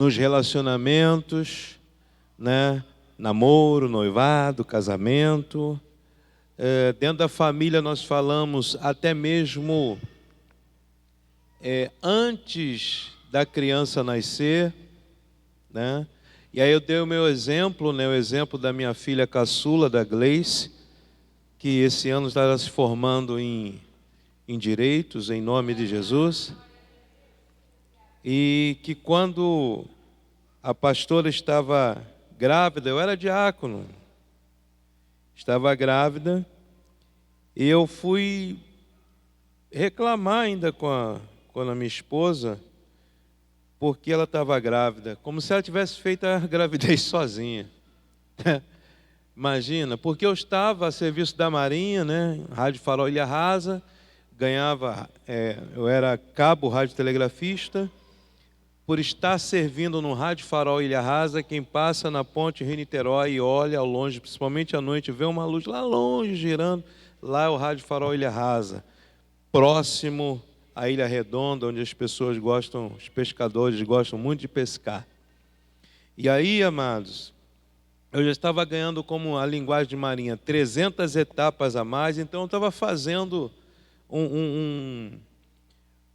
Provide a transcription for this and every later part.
nos relacionamentos, né? Namoro, noivado, casamento. Dentro da família nós falamos até mesmo antes da criança nascer, né? E aí eu dei o meu exemplo, né? O exemplo da minha filha caçula, da Gleice, que esse ano está se formando em direitos, em nome de Jesus. E que quando a pastora estava grávida, eu era diácono, estava grávida, e eu fui reclamar ainda com a minha esposa, porque ela estava grávida, como se ela tivesse feito a gravidez sozinha. Imagina, porque eu estava a serviço da Marinha, né? Rádio Farol Ilha Rasa, ganhava, eu era cabo radiotelegrafista. Por estar servindo no Rádio Farol Ilha Rasa, quem passa na ponte Rio-Niterói e olha ao longe, principalmente à noite, vê uma luz lá longe girando, lá é o Rádio Farol Ilha Rasa, próximo à Ilha Redonda, onde as pessoas gostam, os pescadores gostam muito de pescar. E aí, amados, eu já estava ganhando, como a linguagem de Marinha, 300 etapas a mais, então eu estava fazendo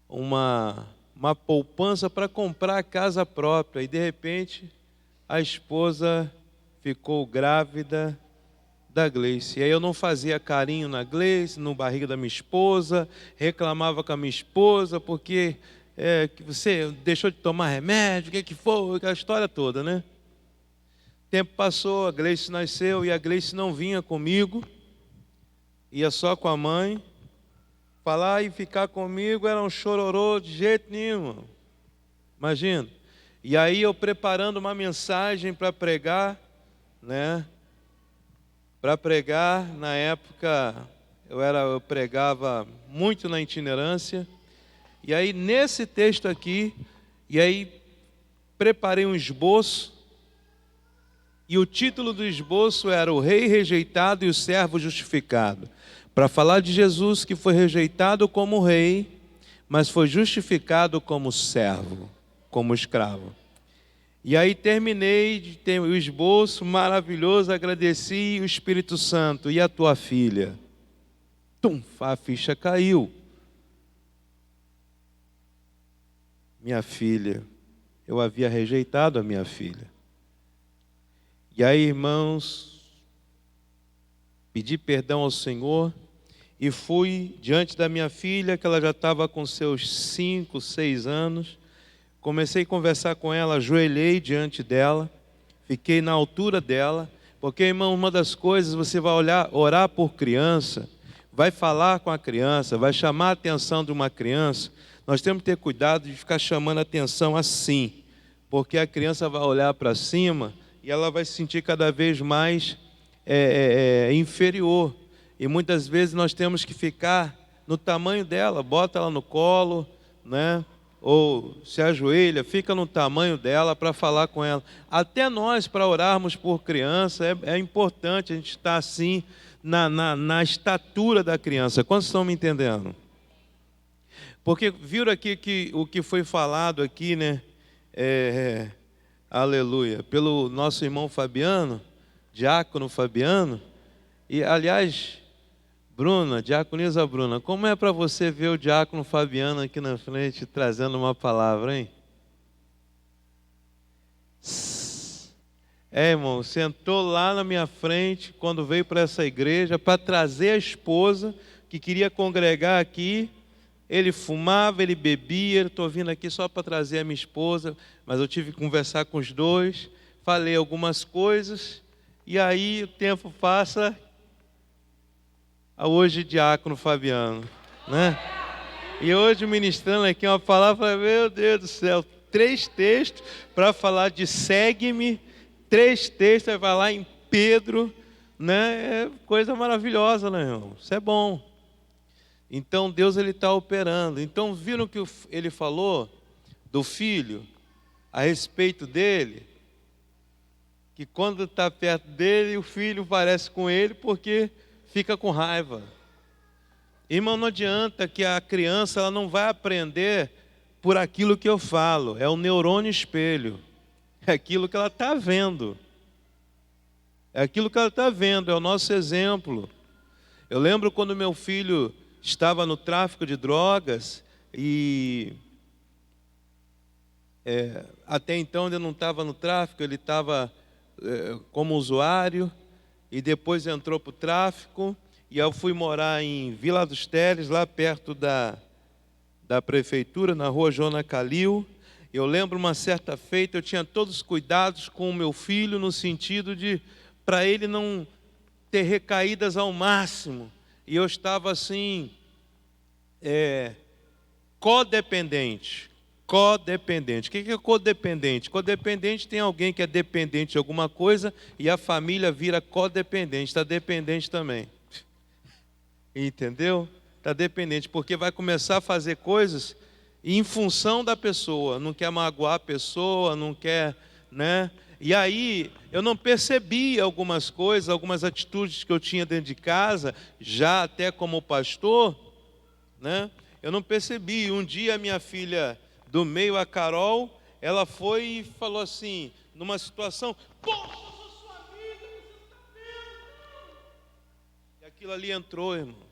uma poupança para comprar a casa própria. E de repente a esposa ficou grávida da Gleice. E aí eu não fazia carinho na Gleice, no barriga da minha esposa, reclamava com a minha esposa, porque que você deixou de tomar remédio, o que foi, aquela história toda, né? O tempo passou, a Gleice nasceu e a Gleice não vinha comigo, ia só com a mãe. Falar e ficar comigo era um chororô de jeito nenhum. Imagina. E aí eu preparando uma mensagem para pregar, né? Para pregar, na época eu pregava muito na itinerância. E aí nesse texto aqui, e aí preparei um esboço. E o título do esboço era O Rei Rejeitado e o Servo Justificado. Para falar de Jesus, que foi rejeitado como rei, mas foi justificado como servo, como escravo. E aí terminei de ter o esboço maravilhoso, agradeci o Espírito Santo. E a tua filha? Tum, a ficha caiu. Minha filha, eu havia rejeitado a minha filha. E aí, irmãos, pedi perdão ao Senhor e fui diante da minha filha, que ela já estava com seus 5, 6 anos. Comecei a conversar com ela, ajoelhei diante dela, fiquei na altura dela, porque, irmão, uma das coisas, você vai orar por criança, vai falar com a criança, vai chamar a atenção de uma criança. Nós temos que ter cuidado de ficar chamando a atenção assim, porque a criança vai olhar para cima e ela vai se sentir cada vez mais inferior. E muitas vezes nós temos que ficar no tamanho dela, bota ela no colo, né? Ou se ajoelha, fica no tamanho dela para falar com ela. Até nós, para orarmos por criança, é importante a gente estar assim, na estatura da criança. Quantos estão me entendendo? Porque viram aqui que o que foi falado aqui, né? Aleluia, pelo nosso irmão Fabiano, diácono Fabiano. E aliás, Bruna, diaconisa Bruna, como é para você ver o diácono Fabiano aqui na frente trazendo uma palavra, hein? Irmão, sentou lá na minha frente quando veio para essa igreja para trazer a esposa que queria congregar aqui. Ele fumava, ele bebia. Estou vindo aqui só para trazer a minha esposa, mas eu tive que conversar com os dois, falei algumas coisas, e aí o tempo passa. Hoje diácono Fabiano, né? E hoje ministrando aqui uma palavra, meu Deus do céu, 3 textos para falar de segue-me, 3 textos vai lá em Pedro, né? É coisa maravilhosa, né, irmão? Isso é bom. Então Deus ele está operando. Então viram que ele falou do filho a respeito dele, que quando está perto dele o filho parece com ele porque fica com raiva. Irmão, não adianta que a criança ela não vai aprender por aquilo que eu falo, é o neurônio espelho. é aquilo que ela está vendo. É aquilo que ela está vendo, é o nosso exemplo. Eu lembro quando meu filho estava no tráfico de drogas e até então ele não estava no tráfico, ele estava como usuário e depois entrou para o tráfico e eu fui morar em Vila dos Teles, lá perto da prefeitura, na rua Joana Calil. Eu lembro uma certa feita, eu tinha todos os cuidados com o meu filho no sentido de, para ele não ter recaídas ao máximo. E eu estava assim, codependente. Codependente. O que é codependente? Codependente tem alguém que é dependente de alguma coisa e a família vira codependente, está dependente também. Entendeu? Está dependente, porque vai começar a fazer coisas em função da pessoa, não quer magoar a pessoa, não quer, né? E aí eu não percebi algumas coisas, algumas atitudes que eu tinha dentro de casa, já até como pastor, né? Eu não percebi. Um dia a minha filha do meio, a Carol, ela foi e falou assim, numa situação, poxa, eu sou sua amiga, você não está vendo? E aquilo ali entrou, irmão.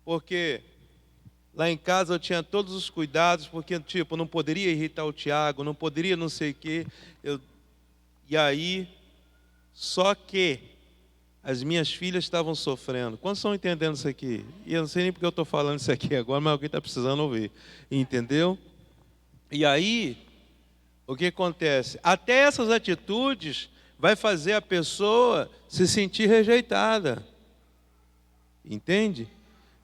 Porque lá em casa eu tinha todos os cuidados, porque tipo, não poderia irritar o Tiago, não poderia não sei o quê. E aí, só que as minhas filhas estavam sofrendo. Quantos estão entendendo isso aqui? E eu não sei nem porque eu estou falando isso aqui agora, mas alguém está precisando ouvir. Entendeu? E aí, o que acontece? Até essas atitudes vai fazer a pessoa se sentir rejeitada. Entende?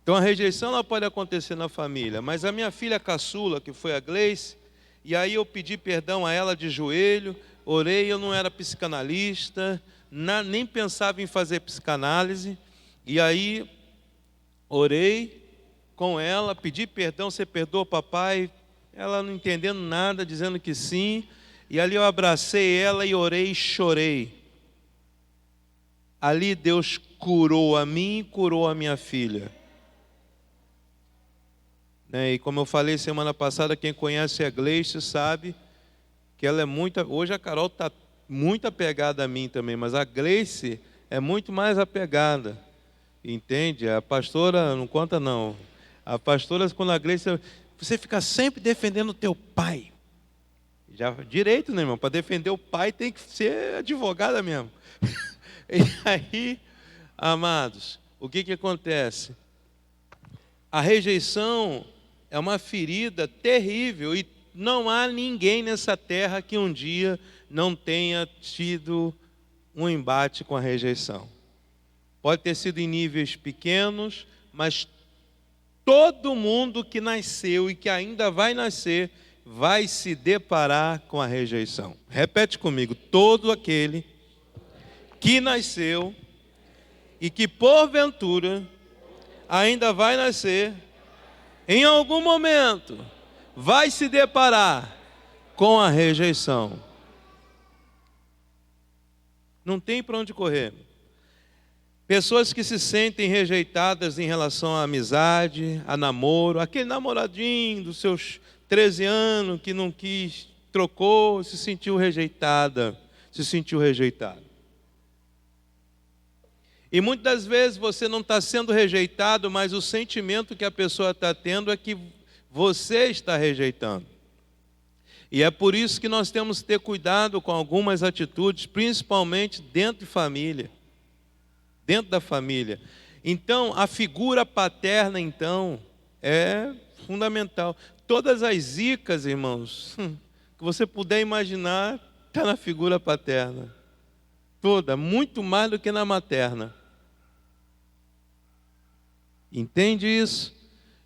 Então a rejeição ela pode acontecer na família, mas a minha filha caçula, que foi a Gleice, e aí eu pedi perdão a ela de joelho, orei, eu não era psicanalista, nem pensava em fazer psicanálise, e aí orei com ela, pedi perdão, você perdoa papai? Ela não entendendo nada, dizendo que sim, e ali eu abracei ela e orei e chorei. Ali Deus curou a mim e curou a minha filha. E como eu falei semana passada, quem conhece a Gleice sabe que ela é muito... Hoje a Carol está muito apegada a mim também, mas a Gleice é muito mais apegada. Entende? A pastora, não conta não. A pastora, quando a Gleice... Você fica sempre defendendo o teu pai. Já direito, né, irmão? Para defender o pai tem que ser advogada mesmo. E aí, amados, o que acontece? A rejeição é uma ferida terrível e não há ninguém nessa terra que um dia não tenha tido um embate com a rejeição. Pode ter sido em níveis pequenos, mas todo mundo que nasceu e que ainda vai nascer vai se deparar com a rejeição. Repete comigo: todo aquele que nasceu e que porventura ainda vai nascer, em algum momento vai se deparar com a rejeição. Não tem para onde correr. Pessoas que se sentem rejeitadas em relação à amizade, a namoro, aquele namoradinho dos seus 13 anos que não quis, trocou, se sentiu rejeitada, se sentiu rejeitado. E muitas das vezes você não está sendo rejeitado, mas o sentimento que a pessoa está tendo é que você está rejeitando. E é por isso que nós temos que ter cuidado com algumas atitudes, principalmente dentro de família. Dentro da família. Então, a figura paterna, então, é fundamental. Todas as zicas, irmãos, que você puder imaginar, está na figura paterna. Toda, muito mais do que na materna. Entende isso?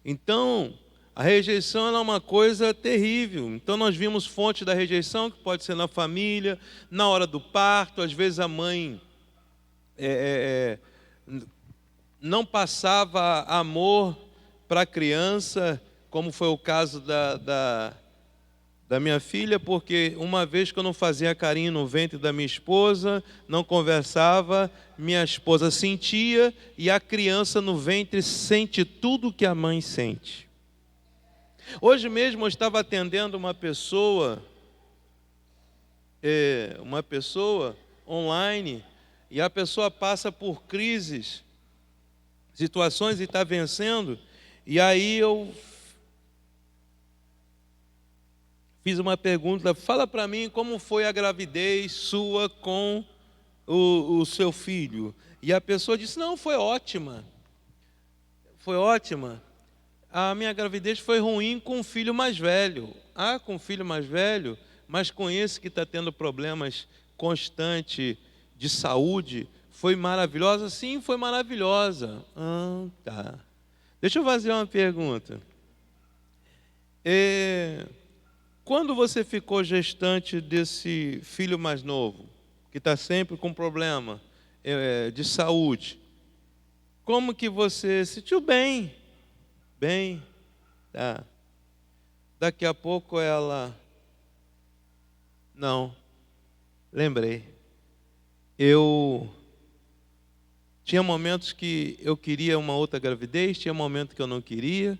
Então, a rejeição é uma coisa terrível. Então nós vimos fonte da rejeição, que pode ser na família, na hora do parto. Às vezes a mãe não passava amor para a criança, como foi o caso da minha filha, porque uma vez que eu não fazia carinho no ventre da minha esposa, não conversava, minha esposa sentia, e a criança no ventre sente tudo que a mãe sente. Hoje mesmo eu estava atendendo uma pessoa uma pessoa online e a pessoa passa por crises, situações e está vencendo, e aí eu fiz uma pergunta: fala para mim como foi a gravidez sua com o seu filho. E a pessoa disse: não, foi ótima. Foi ótima. A minha gravidez foi ruim com o filho mais velho. Ah, com o filho mais velho, mas com esse que está tendo problemas constantes de saúde, foi maravilhosa? Sim, foi maravilhosa. Ah, tá. Deixa eu fazer uma pergunta. Quando você ficou gestante desse filho mais novo, que está sempre com problema de saúde, como que você se sentiu bem? Bem, tá. Daqui a pouco ela... Não, lembrei. Eu tinha momentos que eu queria uma outra gravidez, tinha momentos que eu não queria.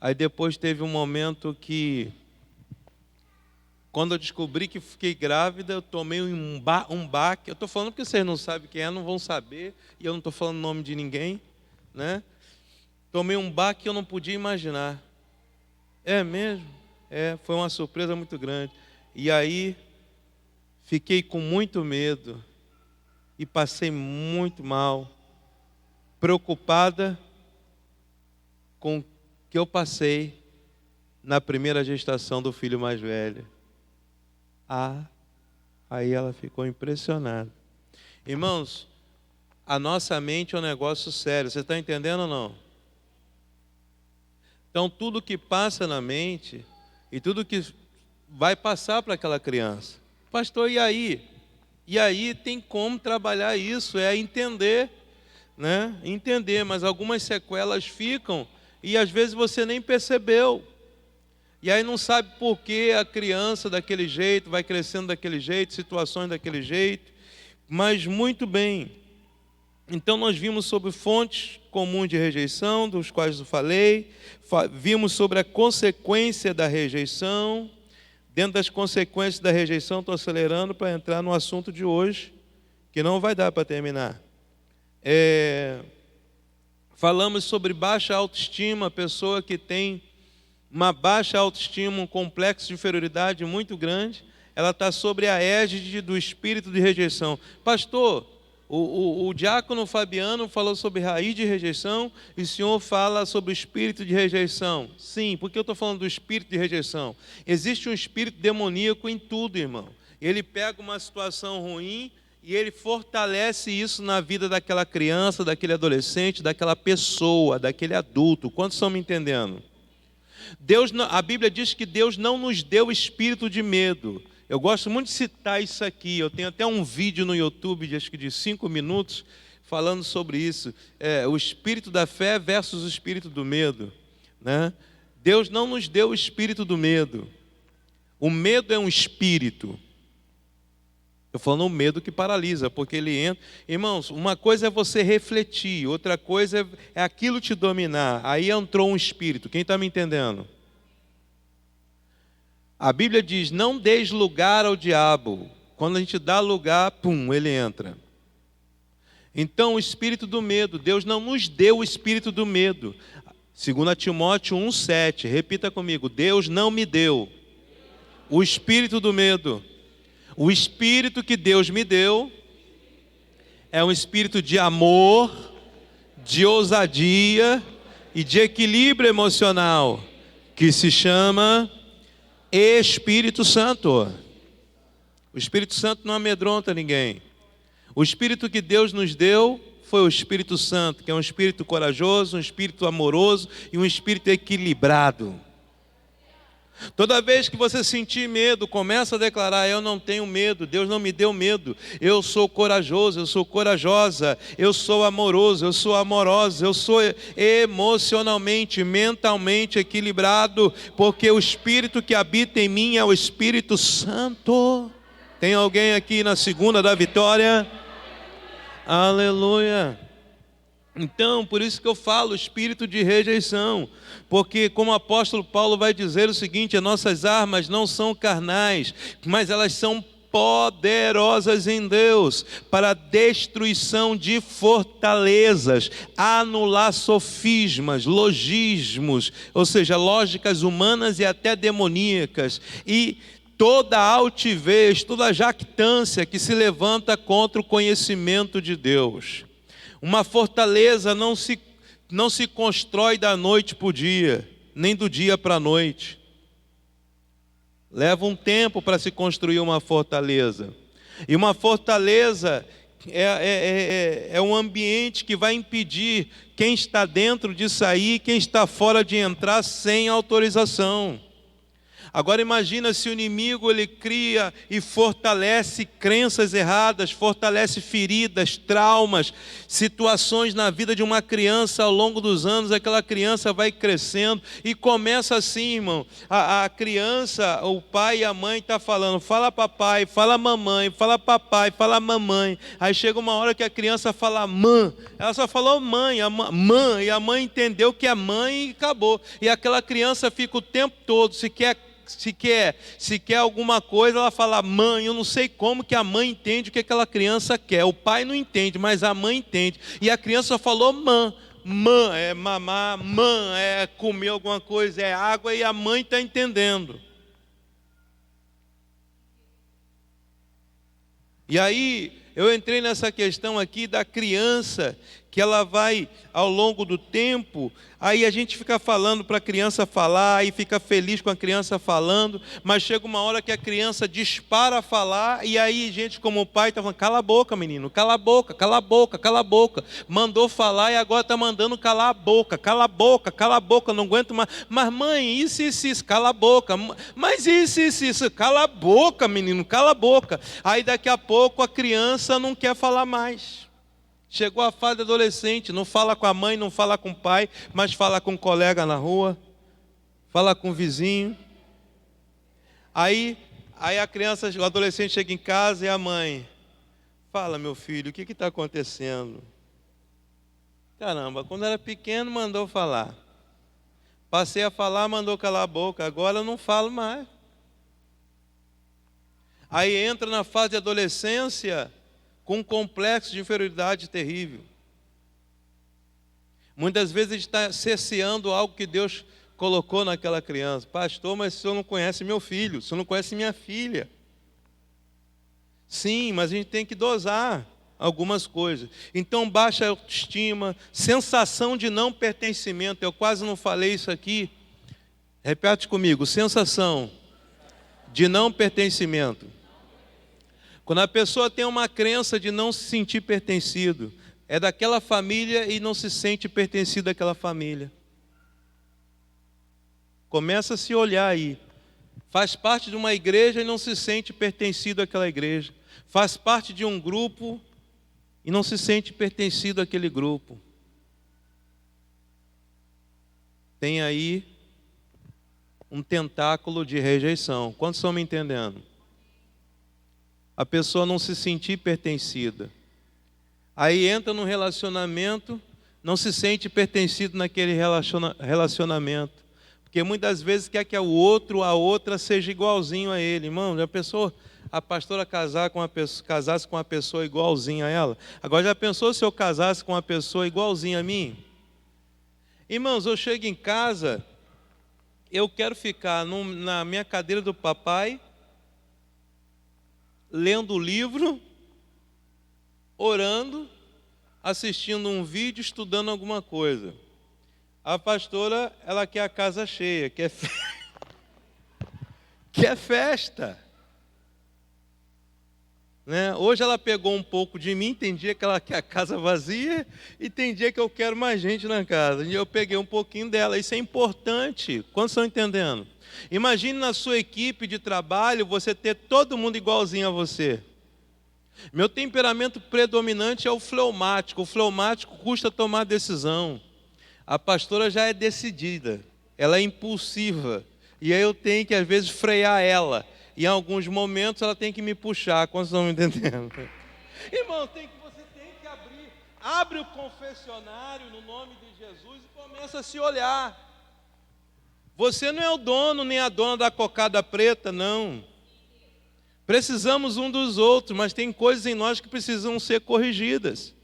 Aí depois teve um momento que, quando eu descobri que fiquei grávida, eu tomei um baque. Eu estou falando porque vocês não sabem quem é, não vão saber, e eu não estou falando o nome de ninguém, né? Tomei um baque que eu não podia imaginar. É mesmo? Foi uma surpresa muito grande. E aí, fiquei com muito medo e passei muito mal, preocupada com o que eu passei na primeira gestação do filho mais velho. Aí ela ficou impressionada. Irmãos, a nossa mente é um negócio sério. Você está entendendo ou não? Então, tudo que passa na mente e tudo que vai passar para aquela criança. Pastor, e aí? E aí tem como trabalhar isso, entender, né? Entender, mas algumas sequelas ficam e às vezes você nem percebeu. E aí não sabe por que a criança daquele jeito, vai crescendo daquele jeito, situações daquele jeito. Mas muito bem. Então nós vimos sobre fontes comuns de rejeição, dos quais eu falei. Vimos sobre a consequência da rejeição. Dentro das consequências da rejeição, estou acelerando para entrar no assunto de hoje, que não vai dar para terminar. Falamos sobre baixa autoestima, a pessoa que tem uma baixa autoestima, um complexo de inferioridade muito grande, ela está sobre a égide do espírito de rejeição. Pastor, o diácono Fabiano falou sobre raiz de rejeição e o senhor fala sobre o espírito de rejeição. Sim, por que eu estou falando do espírito de rejeição? Existe um espírito demoníaco em tudo, irmão. Ele pega uma situação ruim e ele fortalece isso na vida daquela criança, daquele adolescente, daquela pessoa, daquele adulto. Quantos estão me entendendo? A Bíblia diz que Deus não nos deu espírito de medo. Eu gosto muito de citar isso aqui. Eu tenho até um vídeo no YouTube, acho que de 5 minutos, falando sobre isso. O espírito da fé versus o espírito do medo, né? Deus não nos deu o espírito do medo. O medo é um espírito. Estou falando o medo que paralisa, porque ele entra... Irmãos, uma coisa é você refletir, outra coisa é aquilo te dominar. Aí entrou um espírito. Quem está me entendendo? A Bíblia diz: não deis lugar ao diabo. Quando a gente dá lugar, pum, ele entra. Então, o espírito do medo, Deus não nos deu o espírito do medo. 2 Timóteo 1,7, repita comigo: Deus não me deu o espírito do medo. O espírito que Deus me deu é um espírito de amor, de ousadia e de equilíbrio emocional, que se chama Espírito Santo. O Espírito Santo não amedronta ninguém. O Espírito que Deus nos deu foi o Espírito Santo, que é um Espírito corajoso, um Espírito amoroso e um Espírito equilibrado. Toda vez que você sentir medo, começa a declarar: eu não tenho medo, Deus não me deu medo, eu sou corajoso, eu sou corajosa, eu sou amoroso, eu sou amorosa, eu sou emocionalmente, mentalmente equilibrado, porque o Espírito que habita em mim é o Espírito Santo. Tem alguém aqui na segunda da vitória? Aleluia! Então, por isso que eu falo espírito de rejeição, porque como o apóstolo Paulo vai dizer o seguinte: as nossas armas não são carnais, mas elas são poderosas em Deus para a destruição de fortalezas, anular sofismas, logismos, ou seja, lógicas humanas e até demoníacas, e toda altivez, toda jactância que se levanta contra o conhecimento de Deus. Uma fortaleza não se constrói da noite para o dia, nem do dia para a noite. Leva um tempo para se construir uma fortaleza. E uma fortaleza é um ambiente que vai impedir quem está dentro de sair, quem está fora de entrar sem autorização. Agora imagina se o inimigo ele cria e fortalece crenças erradas, fortalece feridas, traumas, situações na vida de uma criança ao longo dos anos. Aquela criança vai crescendo e começa assim, irmão, a criança, o pai e a mãe estão falando, fala papai, fala mamãe, fala papai, fala mamãe. Aí chega uma hora que a criança fala mãe, ela só falou mãe, mãe, e a mãe entendeu que é mãe e acabou. E aquela criança fica o tempo todo, se quer alguma coisa, ela fala mãe. Eu não sei como que a mãe entende o que aquela criança quer. O pai não entende, mas a mãe entende. E a criança falou mãe é mamar, mãe é comer alguma coisa, é água, e a mãe está entendendo. E aí eu entrei nessa questão aqui da criança, que ela vai ao longo do tempo, aí a gente fica falando para a criança falar, e fica feliz com a criança falando, mas chega uma hora que a criança dispara a falar, e aí gente como o pai está falando, cala a boca menino, cala a boca, cala a boca, cala a boca, mandou falar e agora está mandando calar a boca, cala a boca, cala a boca, não aguento mais, mas mãe, isso, cala a boca, mas isso, cala a boca menino, cala a boca, aí daqui a pouco a criança não quer falar mais. Chegou a fase adolescente, não fala com a mãe, não fala com o pai, mas fala com um colega na rua, fala com o vizinho. Aí a criança, o adolescente chega em casa e a mãe, fala meu filho, o que está acontecendo? Caramba, quando era pequeno mandou falar. Passei a falar, mandou calar a boca, agora eu não falo mais. Aí entra na fase de adolescência, com um complexo de inferioridade terrível. Muitas vezes a gente está cerceando algo que Deus colocou naquela criança. Pastor, mas o senhor não conhece meu filho, o senhor não conhece minha filha. Sim, mas a gente tem que dosar algumas coisas. Então, baixa autoestima, sensação de não pertencimento. Eu quase não falei isso aqui. Repete comigo, sensação de não pertencimento. Quando a pessoa tem uma crença de não se sentir pertencido, é daquela família e não se sente pertencido àquela família. Começa a se olhar aí. Faz parte de uma igreja e não se sente pertencido àquela igreja. Faz parte de um grupo e não se sente pertencido àquele grupo. Tem aí um tentáculo de rejeição. Quantos estão me entendendo? A pessoa não se sentir pertencida. Aí entra num relacionamento, não se sente pertencido naquele relacionamento. Porque muitas vezes quer que o outro, a outra, seja igualzinho a ele. Irmão, já pensou a pastora casasse com uma pessoa igualzinha a ela? Agora já pensou se eu casasse com uma pessoa igualzinha a mim? Irmãos, eu chego em casa, eu quero ficar na minha cadeira do papai, lendo o livro, orando, assistindo um vídeo, estudando alguma coisa. A pastora, ela quer a casa cheia, quer festa. Né? Hoje ela pegou um pouco de mim, tem dia que ela quer a casa vazia e tem dia que eu quero mais gente na casa. E eu peguei um pouquinho dela, isso é importante. Quantos estão entendendo? Imagine na sua equipe de trabalho você ter todo mundo igualzinho a você. Meu temperamento predominante é o fleumático. O fleumático custa tomar decisão. A pastora já é decidida, ela é impulsiva. E aí eu tenho que às vezes frear ela. E em alguns momentos ela tem que me puxar. Quantos estão me entendendo? Irmão, você tem que abre o confessionário no nome de Jesus e começa a se olhar. Você não é o dono nem a dona da cocada preta, não. Precisamos um dos outros, mas tem coisas em nós que precisam ser corrigidas.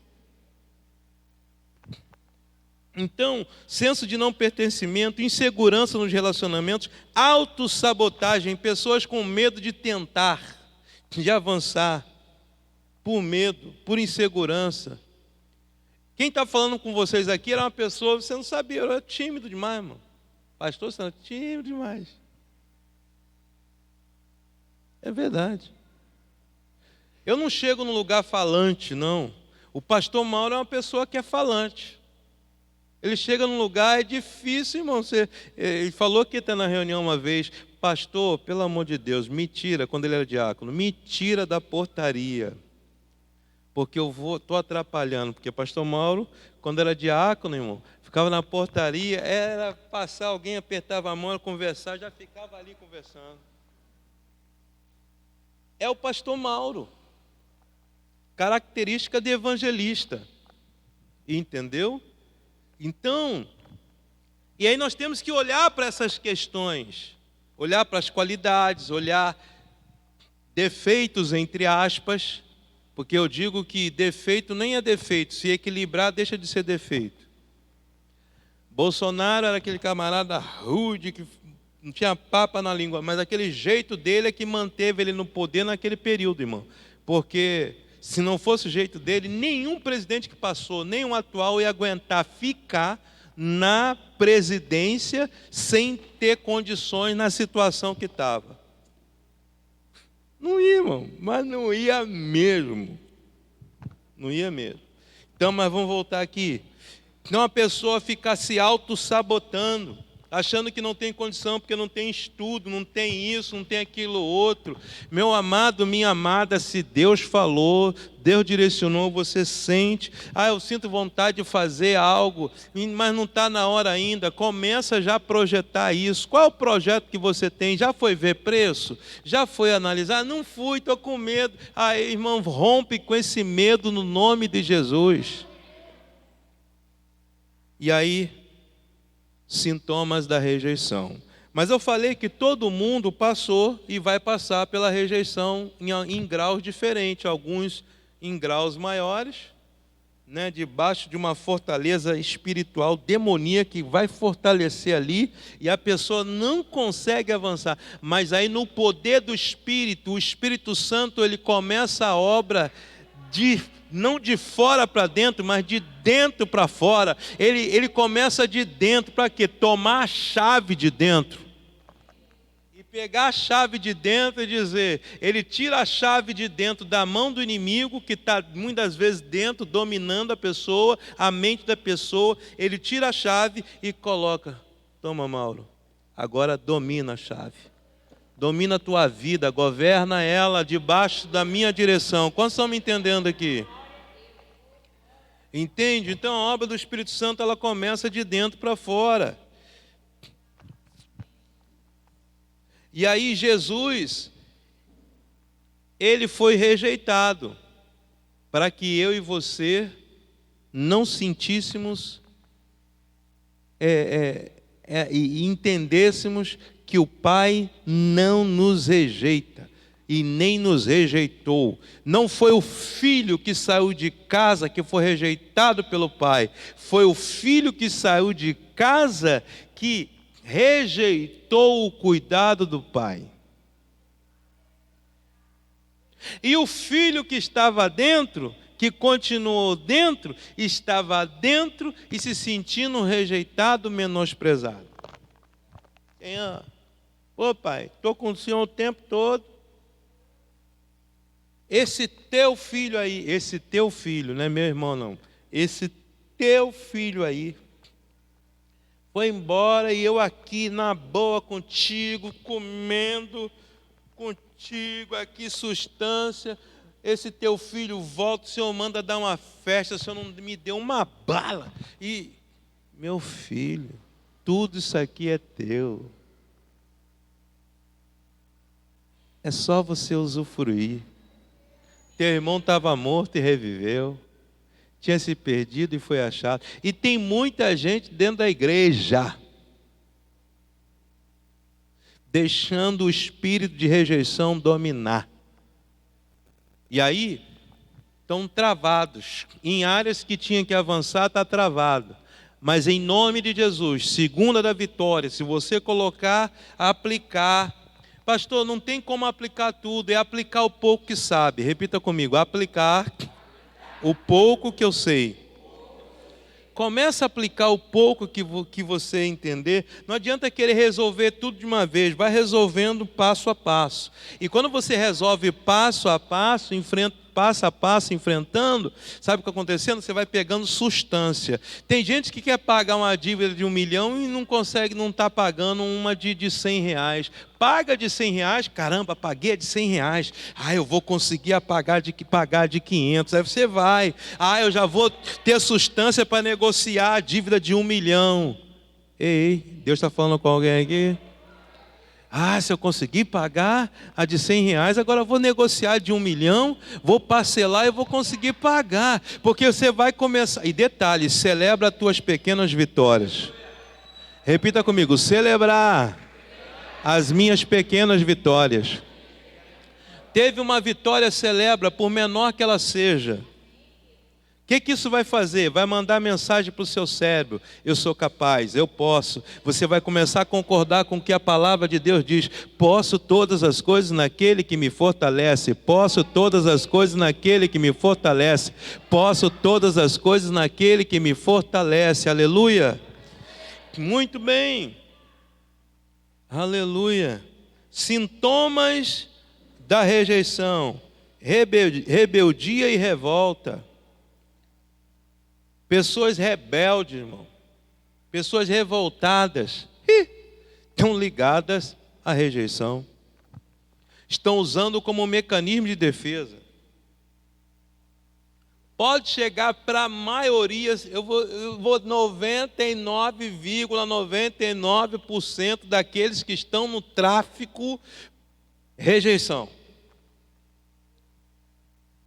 Então, senso de não pertencimento, insegurança nos relacionamentos, autossabotagem, pessoas com medo de tentar, de avançar, por medo, por insegurança. Quem está falando com vocês aqui era uma pessoa, você não sabia, eu era tímido demais, irmão. Pastor, você era tímido demais. É verdade. Eu não chego num lugar falante, não. O pastor Mauro é uma pessoa que é falante. Ele chega num lugar, é difícil, irmão. Ele falou que está na reunião uma vez, pastor, pelo amor de Deus, me tira, quando ele era diácono, me tira da portaria, porque eu estou atrapalhando. Porque pastor Mauro, quando era diácono, irmão, ficava na portaria, era passar alguém, apertava a mão, conversar, já ficava ali conversando. É o pastor Mauro, característica de evangelista, entendeu? Então, e aí nós temos que olhar para essas questões, olhar para as qualidades, olhar defeitos, entre aspas, porque eu digo que defeito nem é defeito, se equilibrar deixa de ser defeito. Bolsonaro era aquele camarada rude, que não tinha papa na língua, mas aquele jeito dele é que manteve ele no poder naquele período, irmão, porque se não fosse o jeito dele, nenhum presidente que passou, nenhum atual ia aguentar ficar na presidência sem ter condições na situação que estava. Não ia, irmão, mas não ia mesmo. Não ia mesmo. Então, mas vamos voltar aqui. Não a pessoa ficar se auto-sabotando, achando que não tem condição, porque não tem estudo, não tem isso, não tem aquilo outro. Meu amado, minha amada, se Deus falou, Deus direcionou, você sente, eu sinto vontade de fazer algo, mas não está na hora ainda, começa já a projetar isso. Qual é o projeto que você tem? Já foi ver preço? Já foi analisar? Não fui, estou com medo. Aí, irmão, rompe com esse medo no nome de Jesus. E aí, sintomas da rejeição. Mas eu falei que todo mundo passou e vai passar pela rejeição em graus diferentes, alguns em graus maiores, né, debaixo de uma fortaleza espiritual demoníaca que vai fortalecer ali e a pessoa não consegue avançar. Mas aí no poder do Espírito, o Espírito Santo, ele começa a obra não de fora para dentro, mas de dentro para fora. Ele começa de dentro para quê? Tomar a chave de dentro. E pegar a chave de dentro e dizer, ele tira a chave de dentro da mão do inimigo, que está muitas vezes dentro, dominando a pessoa, a mente da pessoa. Ele tira a chave e coloca, toma, Mauro, agora domina a chave. Domina a tua vida, governa ela debaixo da minha direção. Quantos estão me entendendo aqui? Entende? Então a obra do Espírito Santo, ela começa de dentro para fora. E aí Jesus, ele foi rejeitado para que eu e você não sentíssemos e entendêssemos que o Pai não nos rejeita e nem nos rejeitou. Não foi o filho que saiu de casa que foi rejeitado pelo Pai, foi o filho que saiu de casa que rejeitou o cuidado do Pai. E o filho que estava dentro, que continuou dentro, estava dentro e se sentindo rejeitado, menosprezado. Ô pai, estou com o senhor o tempo todo. Esse teu filho aí, esse teu filho, não é meu irmão não, esse teu filho aí, foi embora e eu aqui na boa contigo, comendo contigo aqui sustância. Esse teu filho volta, o senhor manda dar uma festa, o senhor não me deu uma bala. E, meu filho, tudo isso aqui é teu. É só você usufruir. Teu irmão estava morto e reviveu. Tinha se perdido e foi achado. E tem muita gente dentro da igreja deixando o espírito de rejeição dominar. E aí, estão travados. Em áreas que tinha que avançar, está travado. Mas em nome de Jesus, segunda da vitória, se você colocar, aplicar. Pastor, não tem como aplicar tudo, é aplicar o pouco que sabe. Repita comigo, aplicar o pouco que eu sei. Começa a aplicar o pouco que você entender. Não adianta querer resolver tudo de uma vez. Vai resolvendo passo a passo. E quando você resolve passo a passo, enfrentando, sabe o que está acontecendo? Você vai pegando substância. Tem gente que quer pagar uma dívida de 1 milhão e não consegue, não está pagando uma de 100 reais. Paga de 100 reais, caramba, paguei a de 100 reais. Eu vou conseguir pagar de 500. Aí você vai. Eu já vou ter substância para negociar a dívida de 1 milhão. Ei, Deus está falando com alguém aqui? Se eu conseguir pagar a de 100 reais, agora eu vou negociar de 1 milhão, vou parcelar e vou conseguir pagar. Porque você vai começar. E detalhe, celebra as tuas pequenas vitórias. Repita comigo, celebrar as minhas pequenas vitórias. Teve uma vitória, celebra, por menor que ela seja. O que isso vai fazer? Vai mandar mensagem para o seu cérebro. Eu sou capaz, eu posso. Você vai começar a concordar com o que a palavra de Deus diz. Posso todas as coisas naquele que me fortalece. Posso todas as coisas naquele que me fortalece. Posso todas as coisas naquele que me fortalece. Aleluia. Muito bem. Aleluia. Sintomas da rejeição: rebeldia e revolta. Pessoas rebeldes, irmão. Pessoas revoltadas. Estão ligadas à rejeição. Estão usando como mecanismo de defesa. Pode chegar para a maioria, eu vou 99,99% daqueles que estão no tráfico, rejeição.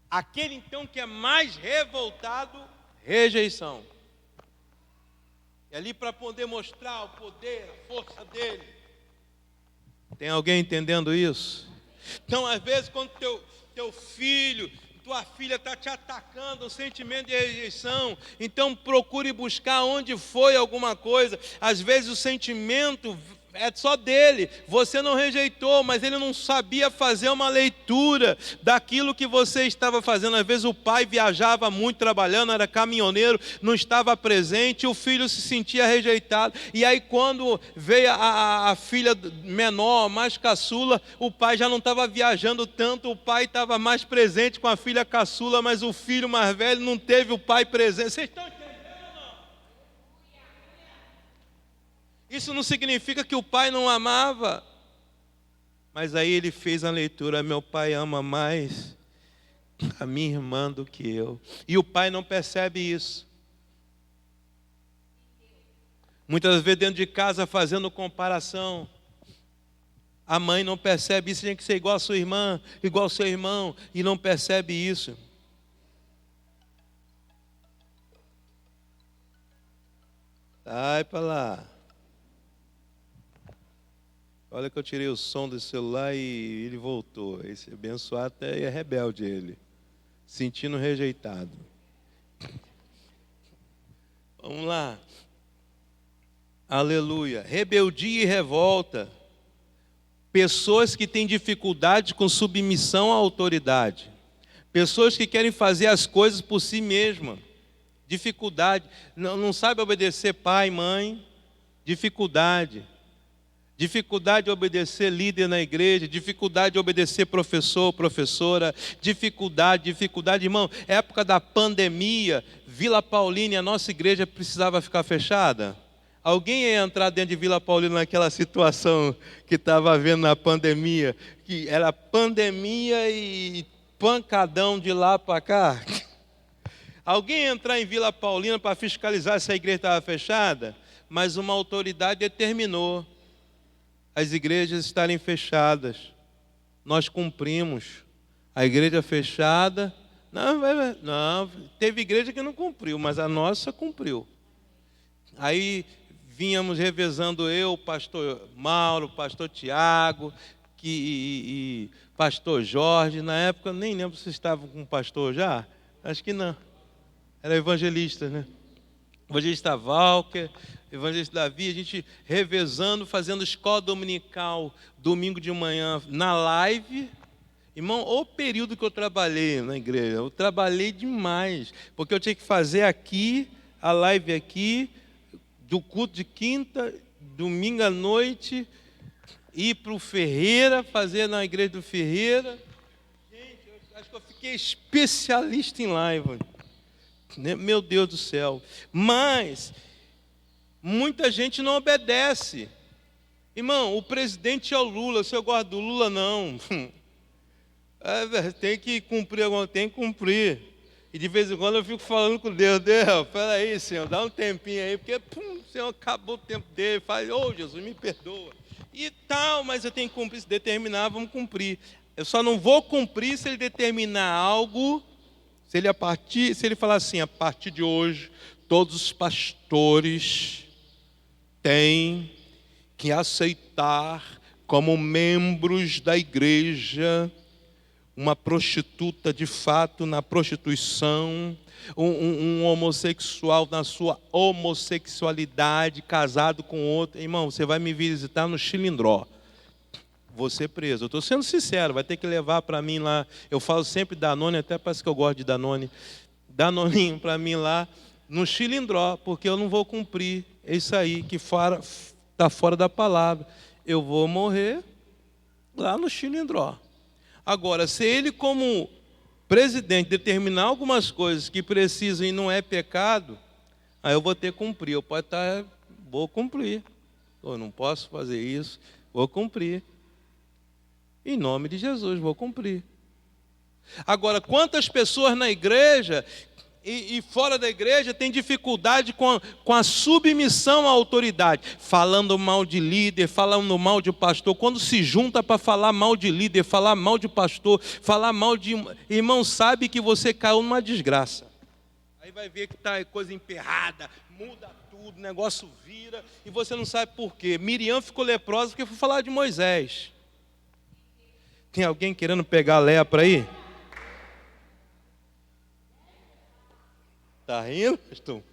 Aquele então que é mais revoltado, rejeição. E ali para poder mostrar o poder, a força dele. Tem alguém entendendo isso? Então, às vezes, quando teu filho, tua filha está te atacando, um sentimento de rejeição, então procure buscar onde foi alguma coisa. Às vezes o sentimento é só dele, você não rejeitou, mas ele não sabia fazer uma leitura daquilo que você estava fazendo. Às vezes o pai viajava muito trabalhando, era caminhoneiro, não estava presente, o filho se sentia rejeitado, e aí quando veio a filha menor, mais caçula, o pai já não estava viajando tanto, o pai estava mais presente com a filha caçula, mas o filho mais velho não teve o pai presente. Vocês estão entendendo? Isso não significa que o pai não amava. Mas aí ele fez a leitura: meu pai ama mais a minha irmã do que eu. E o pai não percebe isso. Muitas vezes dentro de casa fazendo comparação. A mãe não percebe isso, tem que ser igual a sua irmã, igual ao seu irmão, e não percebe isso. Sai para lá. Olha que eu tirei o som do celular e ele voltou. Esse abençoado até é rebelde ele, sentindo rejeitado. Vamos lá. Aleluia. Rebeldia e revolta. Pessoas que têm dificuldade com submissão à autoridade. Pessoas que querem fazer as coisas por si mesmas. Dificuldade. Não sabe obedecer pai, mãe. Dificuldade de obedecer líder na igreja, dificuldade de obedecer professor, professora, dificuldade, irmão. Época da pandemia, Vila Paulina, a nossa igreja precisava ficar fechada. Alguém ia entrar dentro de Vila Paulina naquela situação que estava havendo na pandemia, que era pandemia e pancadão de lá para cá? Alguém ia entrar em Vila Paulina para fiscalizar se a igreja estava fechada? Mas uma autoridade determinou as igrejas estarem fechadas. Nós cumprimos. A igreja fechada, não, teve igreja que não cumpriu, mas a nossa cumpriu. Aí vínhamos revezando eu, pastor Mauro, pastor Tiago, e pastor Jorge, na época, nem lembro se estavam com o pastor já, acho que não, era evangelista, né? Evangelista Walker, evangelista Davi, a gente revezando, fazendo escola dominical, domingo de manhã, na live. Irmão, o período que eu trabalhei na igreja, eu trabalhei demais, porque eu tinha que fazer aqui, a live aqui, do culto de quinta, domingo à noite, ir para o Ferreira, fazer na igreja do Ferreira. Gente, eu acho que eu fiquei especialista em live. Meu Deus do céu. Mas muita gente não obedece. Irmão, o presidente é o Lula. Se eu gosto do Lula, não. Tem que cumprir, tem que cumprir. E de vez em quando eu fico falando com Deus: Deus, peraí, Senhor, dá um tempinho aí, porque o Senhor acabou o tempo dele. Faz, Jesus, me perdoa. E tal, mas eu tenho que cumprir. Se determinar, vamos cumprir. Eu só não vou cumprir se ele determinar algo. Se ele falar assim: a partir de hoje, todos os pastores têm que aceitar como membros da igreja uma prostituta de fato na prostituição, um homossexual na sua homossexualidade, casado com outro. Irmão, você vai me visitar no Chilindró. Vou ser preso. Eu estou sendo sincero, vai ter que levar para mim lá. Eu falo sempre Danone, até parece que eu gosto de Danone. Danoninho para mim lá no Chilindró, porque eu não vou cumprir. É isso aí, que está fora da palavra. Eu vou morrer lá no Chilindró. Agora, se ele, como presidente, determinar algumas coisas que precisam e não é pecado, aí eu vou ter que cumprir. Vou cumprir. Eu não posso fazer isso, vou cumprir. Em nome de Jesus, vou cumprir. Agora, quantas pessoas na igreja e fora da igreja têm dificuldade com a submissão à autoridade, falando mal de líder, falando mal de pastor. Quando se junta para falar mal de líder, falar mal de pastor, falar mal de irmão, sabe que você caiu numa desgraça. Aí vai ver que está coisa emperrada, muda tudo, o negócio vira e você não sabe por quê. Miriam ficou leprosa porque foi falar de Moisés. Tem alguém querendo pegar a lepra aí? Está rindo, pastor?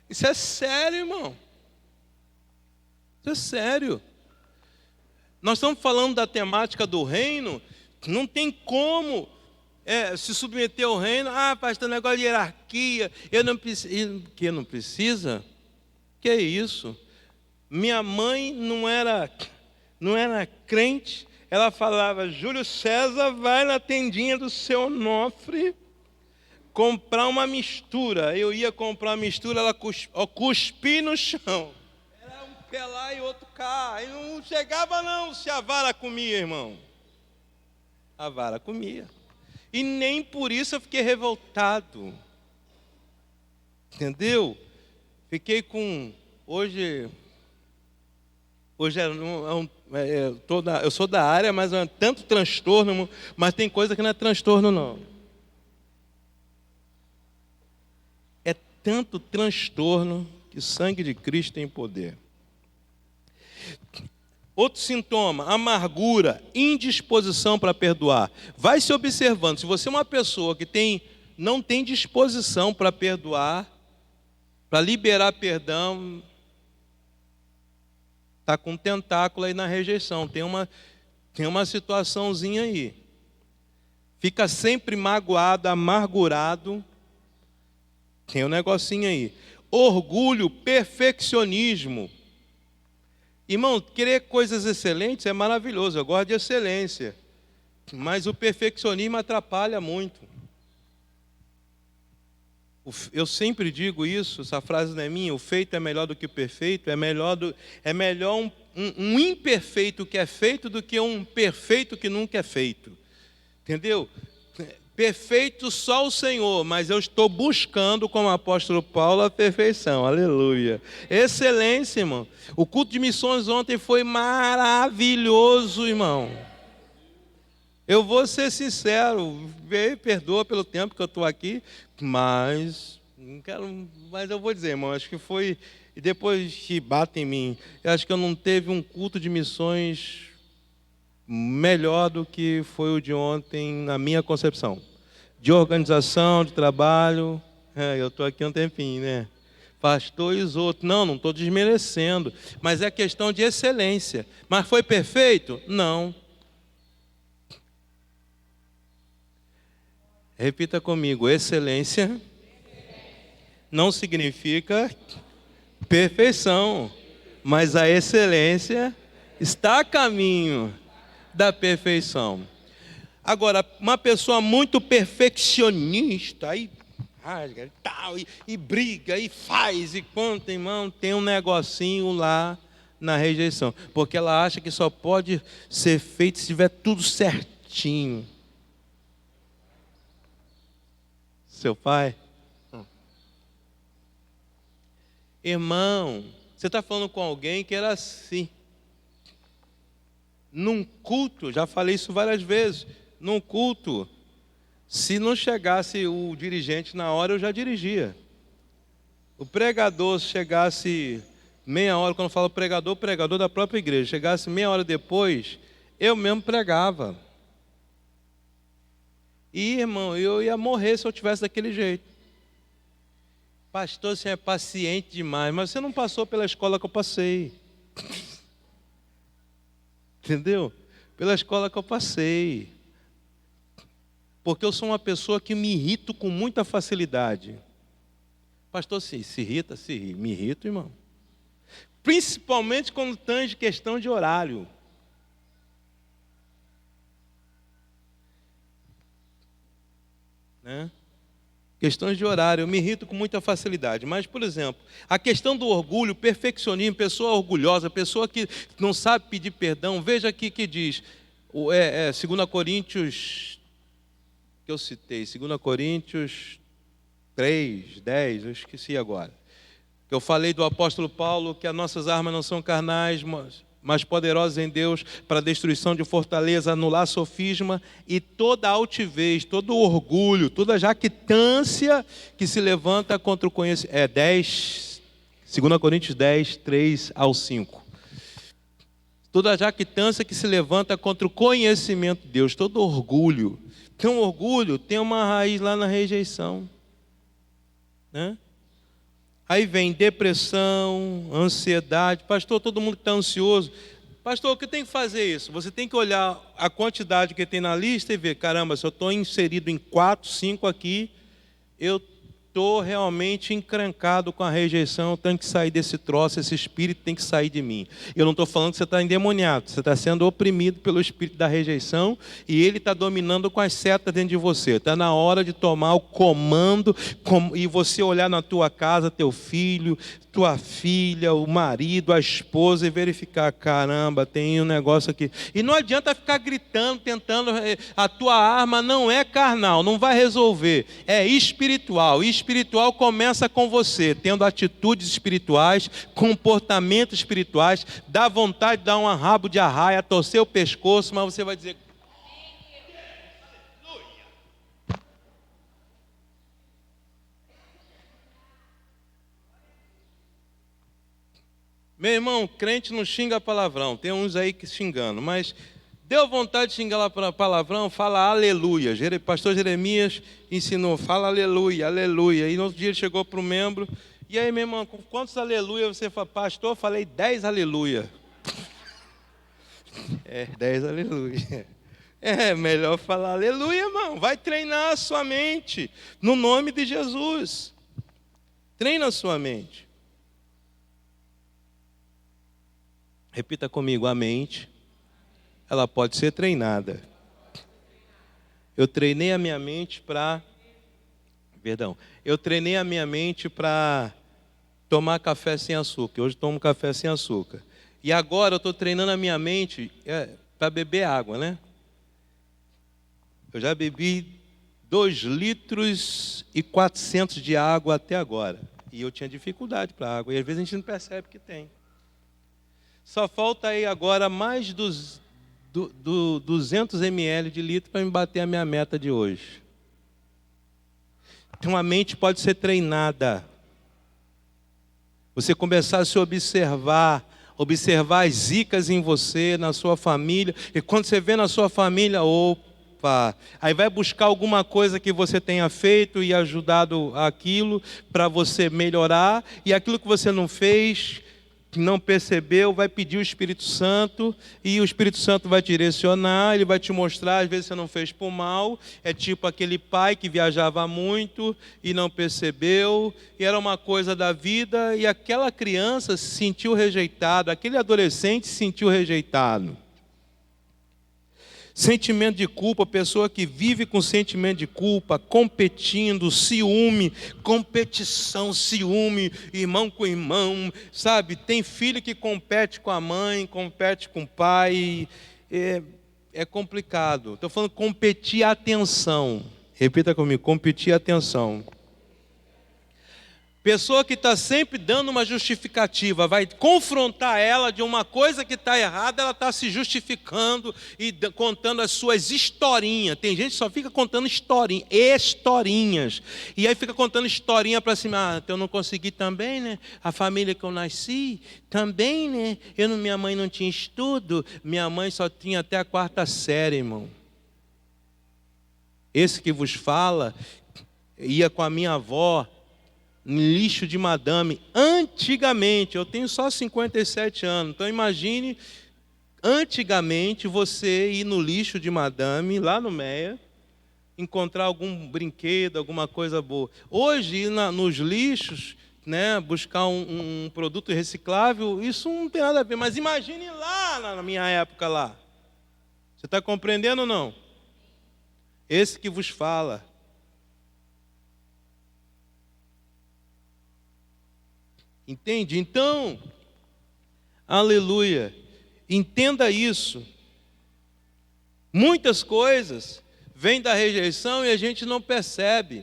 Isso é sério, irmão. Isso é sério. Nós estamos falando da temática do reino. Não tem como se submeter ao reino. Pastor, negócio de hierarquia. Eu não preciso. Que não precisa? Que é isso? Minha mãe não era crente. Ela falava: Júlio César, vai na tendinha do seu Onofre comprar uma mistura. Eu ia comprar uma mistura, ela cuspi no chão. Era um pé lá e outro cá. E não chegava não, se a vara comia, irmão. A vara comia. E nem por isso eu fiquei revoltado. Entendeu? Fiquei com... Hoje eu sou da área, mas é tanto transtorno, mas tem coisa que não é transtorno não. É tanto transtorno que o sangue de Cristo tem poder. Outro sintoma, amargura, indisposição para perdoar. Vai se observando, se você é uma pessoa que não tem disposição para perdoar, para liberar perdão, está com um tentáculo aí na rejeição. Tem uma situaçãozinha aí. Fica sempre magoado, amargurado. Tem um negocinho aí. Orgulho, perfeccionismo. Irmão, querer coisas excelentes é maravilhoso. Eu gosto de excelência. Mas o perfeccionismo atrapalha muito. Eu sempre digo isso, essa frase não é minha: o feito é melhor do que o perfeito, é melhor um imperfeito que é feito do que um perfeito que nunca é feito. Entendeu? Perfeito só o Senhor, mas eu estou buscando, como o apóstolo Paulo, a perfeição. Aleluia. Excelência, irmão. O culto de missões ontem foi maravilhoso, irmão. Eu vou ser sincero, perdoa pelo tempo que eu estou aqui, mas eu vou dizer, irmão, acho que foi, e depois que bate em mim, eu acho que eu não teve um culto de missões melhor do que foi o de ontem, na minha concepção. De organização, de trabalho. Eu estou aqui um tempinho, né? Pastor e os outros. Não estou desmerecendo. Mas é questão de excelência. Mas foi perfeito? Não. Repita comigo. Excelência não significa perfeição. Mas a excelência está a caminho da perfeição. Agora, uma pessoa muito perfeccionista, aí rasga e tal, e briga, e faz, e quanto, irmão, tem um negocinho lá na rejeição. Porque ela acha que só pode ser feito se tiver tudo certinho. Seu pai? Irmão, você está falando com alguém que era assim. Num culto, já falei isso várias vezes, num culto, se não chegasse o dirigente na hora, eu já dirigia. O pregador chegasse meia hora, quando eu falo pregador, pregador da própria igreja, chegasse meia hora depois, eu mesmo pregava. E, irmão, eu ia morrer se eu tivesse daquele jeito. Pastor, você é paciente demais, mas você não passou pela escola que eu passei. Entendeu? Pela escola que eu passei. Porque eu sou uma pessoa que me irrito com muita facilidade. Pastor, se irrita, me irrito, irmão. Principalmente quando tange questão de horário. Né? Questões de horário, eu me irrito com muita facilidade. Mas, por exemplo, a questão do orgulho, perfeccionismo, pessoa orgulhosa, pessoa que não sabe pedir perdão, veja aqui que diz, 2 Coríntios, que eu citei, 2 Coríntios 3, 10, eu esqueci agora. Que eu falei do apóstolo Paulo, que as nossas armas não são carnais, mas poderosas em Deus para a destruição de fortaleza, anular sofisma e toda altivez, todo orgulho, toda jactância que se levanta contra o conhecimento. 2 Coríntios 10, 3 ao 5. Toda jactância que se levanta contra o conhecimento de Deus, todo orgulho. Então, orgulho tem uma raiz lá na rejeição. Né? Aí vem depressão, ansiedade. Pastor, todo mundo está ansioso. Pastor, o que tem que fazer isso? Você tem que olhar a quantidade que tem na lista e ver, caramba, se eu estou inserido em 4, 5 aqui, eu estou realmente encrancado com a rejeição, eu tenho que sair desse troço, esse espírito tem que sair de mim. Eu não estou falando que você está endemoniado, você está sendo oprimido pelo espírito da rejeição e ele está dominando com as setas dentro de você. Está na hora de tomar o comando e você olhar na tua casa, teu filho, tua filha, o marido, a esposa e verificar, caramba, tem um negócio aqui. E não adianta ficar gritando, tentando, a tua arma não é carnal, não vai resolver, é espiritual. E espiritual começa com você, tendo atitudes espirituais, comportamentos espirituais, dá vontade de dar um rabo de arraia, torcer o pescoço, mas você vai dizer... Meu irmão, crente não xinga palavrão. Tem uns aí que xingando, mas deu vontade de xingar palavrão, fala aleluia. Pastor Jeremias ensinou, fala aleluia, aleluia. E no outro dia ele chegou para o membro, e aí, meu irmão, com quantos aleluia você fala? Pastor, falei 10 aleluia. 10 aleluia. É melhor falar aleluia, irmão. Vai treinar a sua mente, no nome de Jesus. Treina a sua mente. Repita comigo, a mente, ela pode ser treinada. Eu treinei a minha mente para... Eu treinei a minha mente para tomar café sem açúcar. Hoje tomo café sem açúcar. E agora eu estou treinando a minha mente para beber água, né? Eu já bebi 2 litros e 400 de água até agora. E eu tinha dificuldade para água. E às vezes a gente não percebe que tem. Só falta aí agora mais dos 200 ml de litro para me bater a minha meta de hoje. Então a mente pode ser treinada. Você começar a se observar, observar as zicas em você, na sua família, e quando você vê na sua família, opa, aí vai buscar alguma coisa que você tenha feito e ajudado aquilo para você melhorar, e aquilo que você não fez, que não percebeu, vai pedir o Espírito Santo, e o Espírito Santo vai te direcionar, ele vai te mostrar, às vezes você não fez por mal, é tipo aquele pai que viajava muito e não percebeu, e era uma coisa da vida, e aquela criança se sentiu rejeitado, aquele adolescente se sentiu rejeitado. Sentimento de culpa, pessoa que vive com sentimento de culpa, competindo, ciúme, competição, ciúme, irmão com irmão, sabe? Tem filho que compete com a mãe, compete com o pai, é complicado. Estou falando competir a atenção. Repita comigo, competir a atenção. Pessoa que está sempre dando uma justificativa, vai confrontar ela de uma coisa que está errada, ela está se justificando e contando as suas historinhas. Tem gente que só fica contando historinhas. E aí fica contando historinha para cima. Eu não consegui também, né? A família que eu nasci, também, né? Minha mãe não tinha estudo, minha mãe só tinha até a 4ª série, irmão. Esse que vos fala, ia com a minha avó, lixo de madame, antigamente, eu tenho só 57 anos, então imagine, antigamente você ir no lixo de madame, lá no Meia, encontrar algum brinquedo, alguma coisa boa. Hoje, ir nos lixos, né, buscar um produto reciclável, isso não tem nada a ver, mas imagine lá, na minha época lá. Você está compreendendo ou não? Esse que vos fala. Entende? Então, aleluia, entenda isso. Muitas coisas vêm da rejeição e a gente não percebe.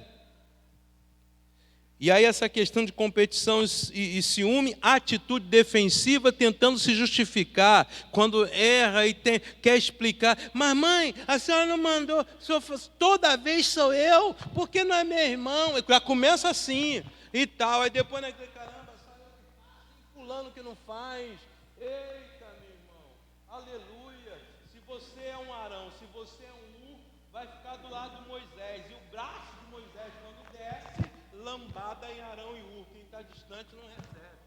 E aí essa questão de competição e ciúme, atitude defensiva tentando se justificar, quando erra e quer explicar, mas mãe, a senhora não mandou, toda vez sou eu, porque não é meu irmão? Já começa assim e tal, aí depois na igreja, fulano que não faz. Eita, meu irmão, aleluia. Se você é um Arão, se você é um Ur, vai ficar do lado de Moisés, e o braço de Moisés, quando desce, lambada em Arão e Ur. Quem está distante não recebe.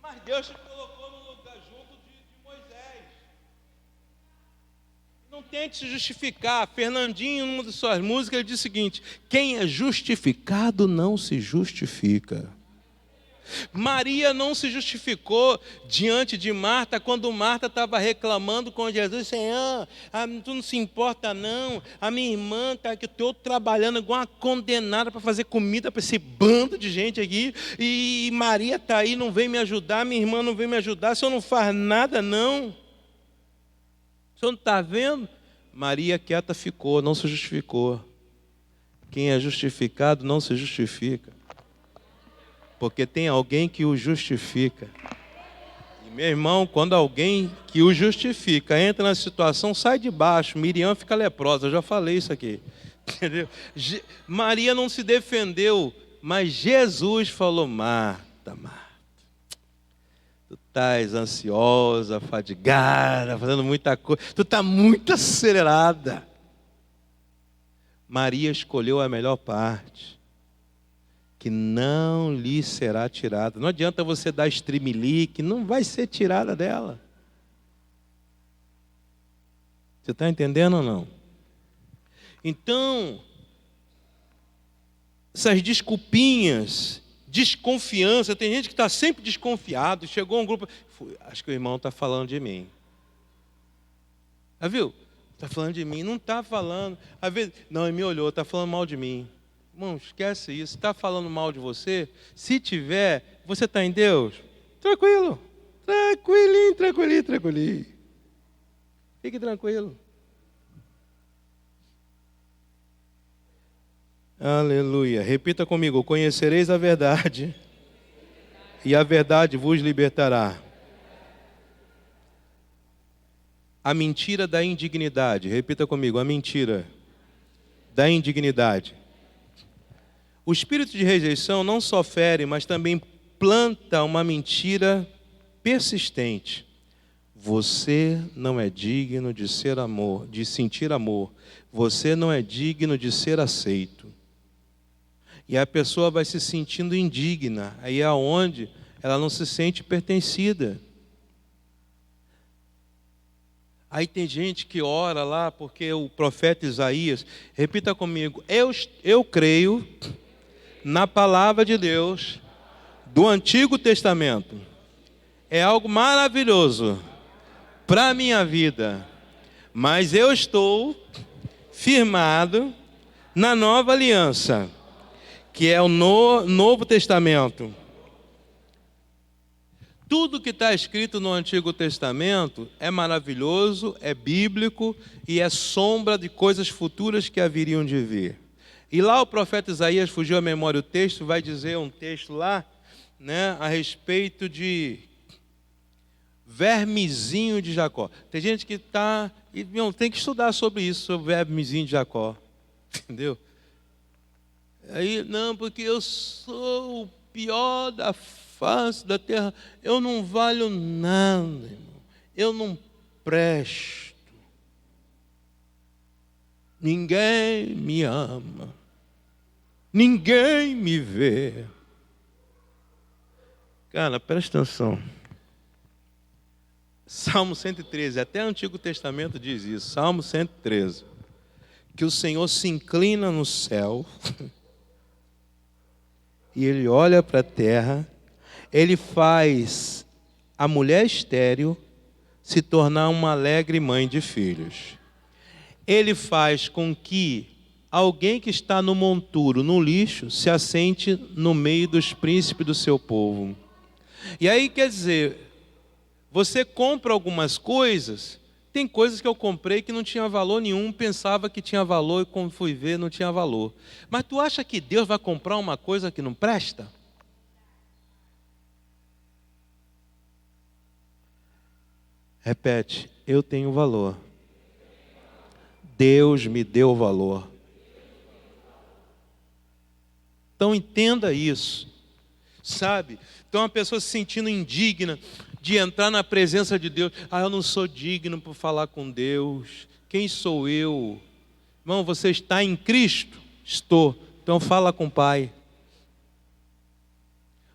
Mas Deus te colocou no lugar junto de Moisés. Não tente se justificar. Fernandinho, numa de suas músicas, ele diz o seguinte: quem é justificado não se justifica. Maria não se justificou diante de Marta, quando Marta estava reclamando com Jesus: Senhor, tu não se importa não, a minha irmã está aqui, estou trabalhando igual uma condenada para fazer comida para esse bando de gente aqui, e Maria está aí, não vem me ajudar, minha irmã não vem me ajudar, o senhor não faz nada não. O senhor não está vendo? Maria quieta ficou, não se justificou. Quem é justificado não se justifica, porque tem alguém que o justifica. E meu irmão, quando alguém que o justifica entra na situação, sai de baixo. Miriam fica leprosa, eu já falei isso aqui. Entendeu? Maria não se defendeu, mas Jesus falou: Marta, Marta, tu estás ansiosa, fadigada, fazendo muita coisa, tu está muito acelerada. Maria escolheu a melhor parte, que não lhe será tirada. Não adianta você dar streamilique, não vai ser tirada dela. Você está entendendo ou não? Então, essas desculpinhas, desconfiança, tem gente que está sempre desconfiado. Chegou um grupo, acho que o irmão está falando de mim. Viu? Está falando de mim, não está falando. Às vezes, não, ele me olhou, está falando mal de mim. Irmão, esquece isso. Está falando mal de você? Se tiver, você está em Deus? Tranquilo. Tranquilinho, tranquilinho, tranquilinho. Fique tranquilo. Aleluia. Repita comigo: conhecereis a verdade, e a verdade vos libertará. A mentira da indignidade. Repita comigo: a mentira da indignidade. O espírito de rejeição não só fere, mas também implanta uma mentira persistente. Você não é digno de ser amor, de sentir amor. Você não é digno de ser aceito. E a pessoa vai se sentindo indigna. Aí é onde ela não se sente pertencida. Aí tem gente que ora lá, porque o profeta Isaías, repita comigo, eu creio na palavra de Deus do Antigo Testamento. É algo maravilhoso para a minha vida, mas eu estou firmado na nova aliança, que é o Novo Testamento. Tudo que está escrito no Antigo Testamento é maravilhoso, é bíblico e é sombra de coisas futuras que haveriam de vir. E lá o profeta Isaías, fugiu à memória o texto, vai dizer um texto lá, né, a respeito de vermezinho de Jacó. Tem gente que tem que estudar sobre isso, sobre o vermezinho de Jacó. Entendeu? Aí, não, porque eu sou o pior da face da terra, eu não valho nada, irmão. Eu não presto. Ninguém me ama. Ninguém me vê. Cara, presta atenção. Salmo 113, até o Antigo Testamento diz isso. Salmo 113. Que o Senhor se inclina no céu e Ele olha para a terra. Ele faz a mulher estéril se tornar uma alegre mãe de filhos. Ele faz com que alguém que está no monturo, no lixo, se assente no meio dos príncipes do seu povo. E aí, quer dizer, você compra algumas coisas, tem coisas que eu comprei que não tinha valor nenhum, pensava que tinha valor e quando fui ver não tinha valor. Mas tu acha que Deus vai comprar uma coisa que não presta? Repete, eu tenho valor. Deus me deu valor. Então entenda isso, sabe? Então a pessoa se sentindo indigna de entrar na presença de Deus. Eu não sou digno para falar com Deus. Quem sou eu? Irmão, você está em Cristo? Estou. Então fala com o Pai.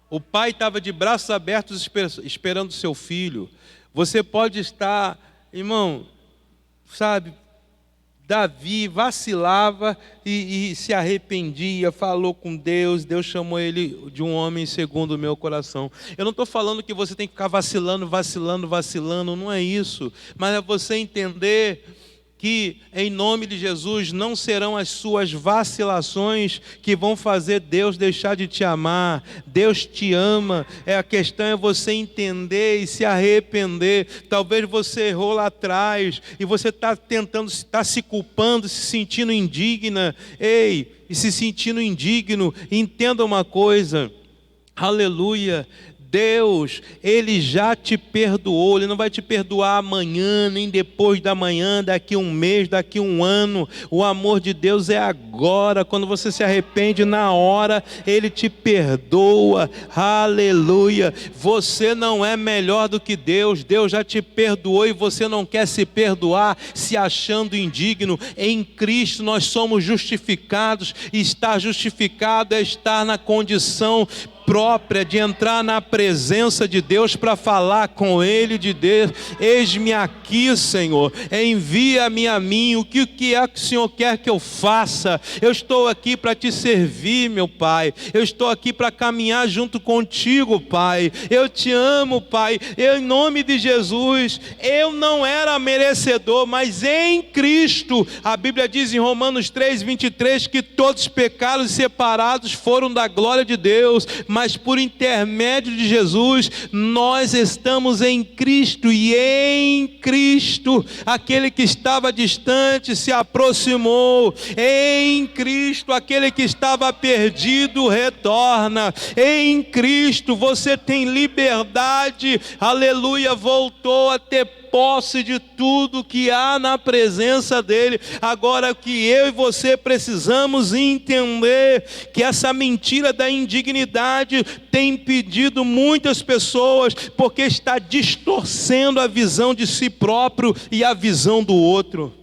O pai estava de braços abertos esperando o seu filho. Você pode estar, irmão, sabe, Davi vacilava e se arrependia, falou com Deus, Deus chamou ele de um homem segundo o meu coração. Eu não estou falando que você tem que ficar vacilando, não é isso. Mas é você entender que em nome de Jesus não serão as suas vacilações que vão fazer Deus deixar de te amar. Deus te ama. A questão é você entender e se arrepender. Talvez você errou lá atrás e você está tentando, está se culpando, se sentindo indigna. Ei, e se sentindo indigno, entenda uma coisa. Aleluia. Deus, Ele já te perdoou. Ele não vai te perdoar amanhã, nem depois da manhã, daqui um mês, daqui um ano. O amor de Deus é agora. Quando você se arrepende, na hora Ele te perdoa. Aleluia. Você não é melhor do que Deus. Deus já te perdoou e você não quer se perdoar, se achando indigno. Em Cristo nós somos justificados. E estar justificado é estar na condição própria de entrar na presença de Deus para falar com Ele de Deus. Eis-me aqui, Senhor, envia-me a mim. O que é que o Senhor quer que eu faça? Eu estou aqui para te servir, meu Pai. Eu estou aqui para caminhar junto contigo, Pai. Eu te amo, Pai. Em nome de Jesus, eu não era merecedor, mas em Cristo, a Bíblia diz em Romanos 3:23 que todos pecaram e separados foram da glória de Deus, mas por intermédio de Jesus, nós estamos em Cristo, e em Cristo, aquele que estava distante se aproximou, em Cristo, aquele que estava perdido retorna, em Cristo você tem liberdade, aleluia, voltou a ter posse de tudo que há na presença dele. Agora, o que eu e você precisamos entender, que essa mentira da indignidade tem impedido muitas pessoas, porque está distorcendo a visão de si próprio e a visão do outro.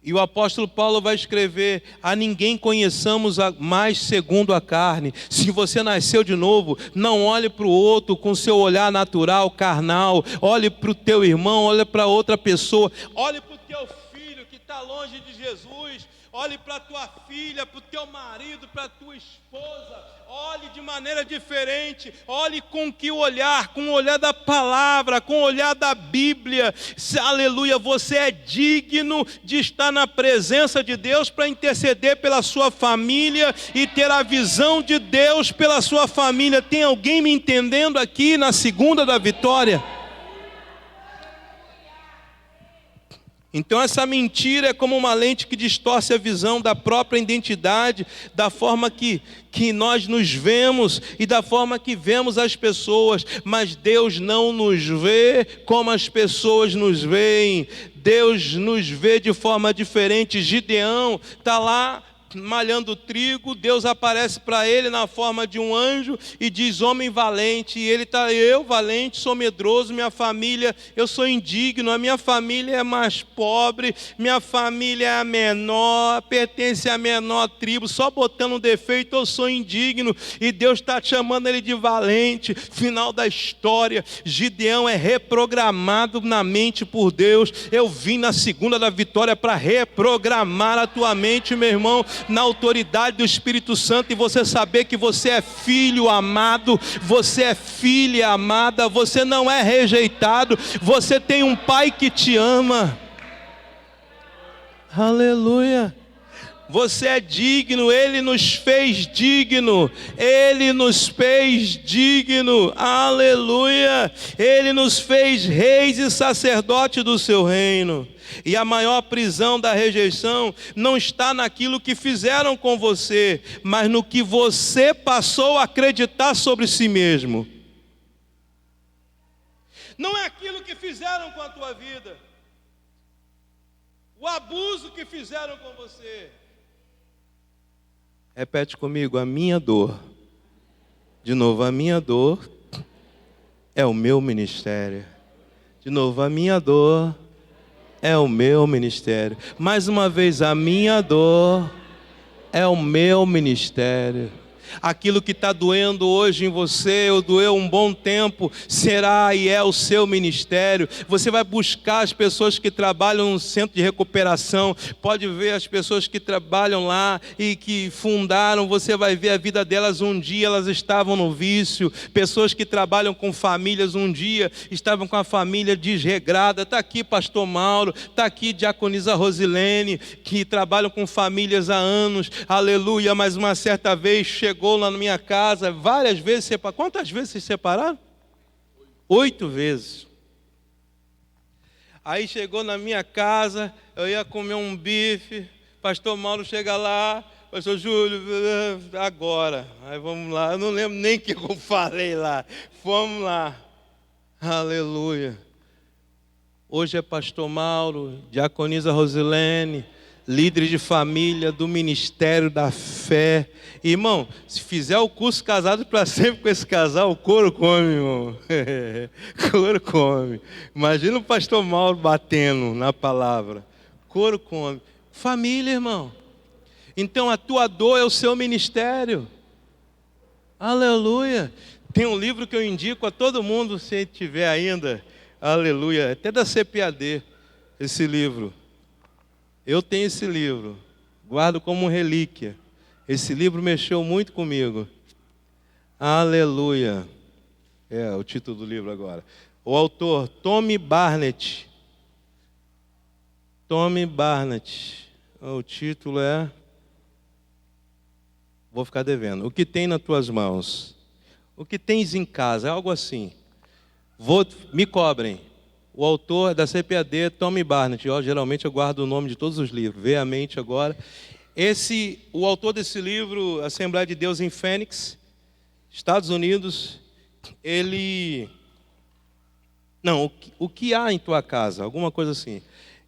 E o apóstolo Paulo vai escrever: a ninguém conheçamos mais segundo a carne. Se você nasceu de novo, não olhe para o outro com seu olhar natural, carnal. Olhe para o teu irmão, olhe para outra pessoa. Olhe para o teu filho que está longe de Jesus. Olhe para a tua filha, para o teu marido, para a tua esposa. Olhe de maneira diferente. Olhe com que olhar? Com o olhar da palavra, com o olhar da Bíblia. Aleluia, você é digno de estar na presença de Deus para interceder pela sua família e ter a visão de Deus pela sua família. Tem alguém me entendendo aqui na segunda da vitória? Então essa mentira é como uma lente que distorce a visão da própria identidade, da forma que nós nos vemos e da forma que vemos as pessoas. Mas Deus não nos vê como as pessoas nos veem. Deus nos vê de forma diferente. Gideão está lá malhando trigo, Deus aparece para ele na forma de um anjo e diz: homem valente. E ele está: eu valente, sou medroso, minha família, eu sou indigno, a minha família é mais pobre, minha família é a menor, pertence à menor tribo, só botando um defeito eu sou indigno. E Deus está chamando ele de valente. Final da história, Gideão é reprogramado na mente por Deus. Eu vim na segunda da vitória para reprogramar a tua mente, meu irmão, na autoridade do Espírito Santo, e você saber que você é filho amado, você é filha amada, você não é rejeitado, você tem um pai que te ama. Aleluia. Você é digno, Ele nos fez digno, Ele nos fez digno, aleluia. Ele nos fez reis e sacerdotes do seu reino. E a maior prisão da rejeição não está naquilo que fizeram com você, mas no que você passou a acreditar sobre si mesmo. Não é aquilo que fizeram com a tua vida, o abuso que fizeram com você. Repete comigo: a minha dor. De novo: a minha dor é o meu ministério. De novo: a minha dor é o meu ministério. Mais uma vez: a minha dor é o meu ministério. Aquilo que está doendo hoje em você, ou doeu um bom tempo, será e é o seu ministério. Você vai buscar as pessoas que trabalham no centro de recuperação, pode ver as pessoas que trabalham lá e que fundaram, você vai ver a vida delas. Um dia elas estavam no vício. Pessoas que trabalham com famílias, um dia estavam com a família desregrada. Está aqui pastor Mauro, está aqui diaconisa Rosilene, que trabalham com famílias há anos, aleluia. Mas uma certa vez chegou lá na minha casa, várias vezes separaram. Quantas vezes se separaram? 8 vezes. Aí chegou na minha casa, eu ia comer um bife, pastor Mauro chega lá: pastor Júlio, agora. Aí vamos lá, eu não lembro nem o que eu falei lá. Vamos lá, aleluia. Hoje é pastor Mauro, diaconisa Rosilene, líderes de família do Ministério da Fé. Irmão, se fizer o curso Casados para Sempre com esse casal, o couro come, irmão. Couro come. Imagina o pastor Mauro batendo na palavra. Couro come. Família, irmão. Então a tua dor é o seu ministério. Aleluia. Tem um livro que eu indico a todo mundo, se tiver ainda. Aleluia. Até da CPAD, esse livro. Eu tenho esse livro, guardo como relíquia. Esse livro mexeu muito comigo. Aleluia. É o título do livro agora. O autor, Tommy Barnett. Tommy Barnett. O título é... Vou ficar devendo. O que tem nas tuas mãos? O que tens em casa? É algo assim. Me cobrem. O autor da CPAD, Tommy Barnett. Geralmente eu guardo o nome de todos os livros. Vê a mente agora. O autor desse livro, Assembleia de Deus em Phoenix, Estados Unidos, ele Não, o que há em tua casa? Alguma coisa assim.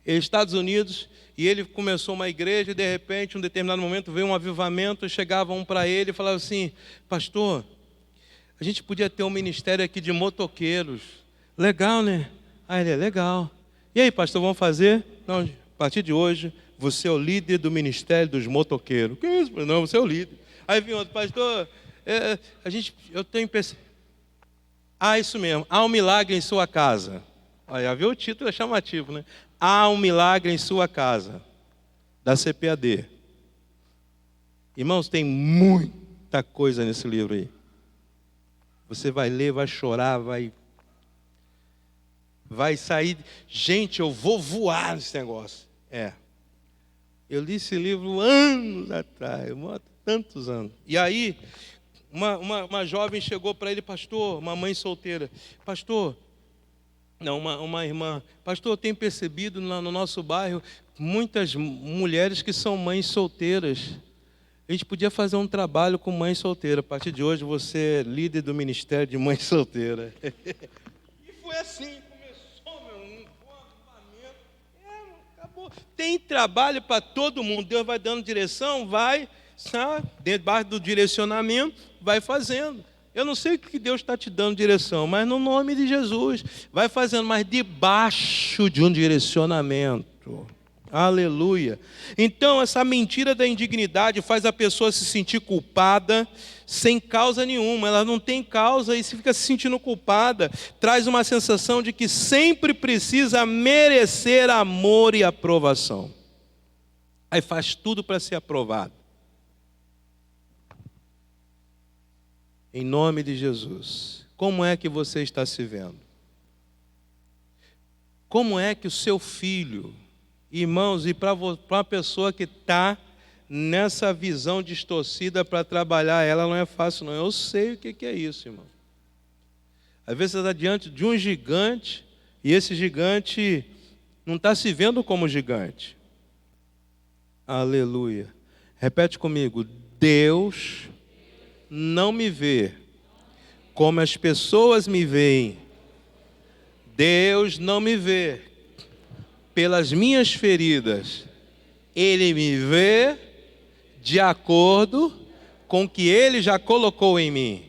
Estados Unidos, e ele começou uma igreja, e de repente, em um determinado momento, veio um avivamento, e chegava um para ele e falava assim: pastor, a gente podia ter um ministério aqui de motoqueiros. Legal, né? Ah, ele é legal. E aí, pastor, vamos fazer? Não, a partir de hoje, você é o líder do ministério dos motoqueiros. Que isso? Não, você é o líder. Aí vinha outro, pastor, eu tenho pensado. Ah, isso mesmo, há um milagre em sua casa. Olha, já viu o título, é chamativo, né? Há um milagre em sua casa, da CPAD. Irmãos, tem muita coisa nesse livro aí. Você vai ler, vai chorar, vai sair. Gente, eu vou voar nesse negócio. Eu li esse livro anos atrás, tantos anos. E aí, uma jovem chegou para ele, pastor, uma mãe solteira. Pastor, não, uma irmã. Pastor, eu tenho percebido no nosso bairro muitas mulheres que são mães solteiras. A gente podia fazer um trabalho com mãe solteira. A partir de hoje você é líder do ministério de mãe solteira. E foi assim, começou, meu, um avivamento. Acabou. Tem trabalho para todo mundo. Deus vai dando direção, vai, sabe? Debaixo do direcionamento, vai fazendo. Eu não sei o que Deus está te dando direção, mas no nome de Jesus, vai fazendo, mas debaixo de um direcionamento. Aleluia. Então essa mentira da indignidade faz a pessoa se sentir culpada sem causa nenhuma. Ela não tem causa e se fica se sentindo culpada, traz uma sensação de que sempre precisa merecer amor e aprovação. Aí faz tudo para ser aprovado. Em nome de Jesus, como é que você está se vendo? Como é que o seu filho, irmãos, e para uma pessoa que está nessa visão distorcida para trabalhar, ela não é fácil não. Eu sei o que é isso, irmão. Às vezes você está diante de um gigante, e esse gigante não está se vendo como gigante. Aleluia. Repete comigo, Deus não me vê como as pessoas me veem. Deus não me vê pelas minhas feridas. Ele me vê de acordo com o que Ele já colocou em mim.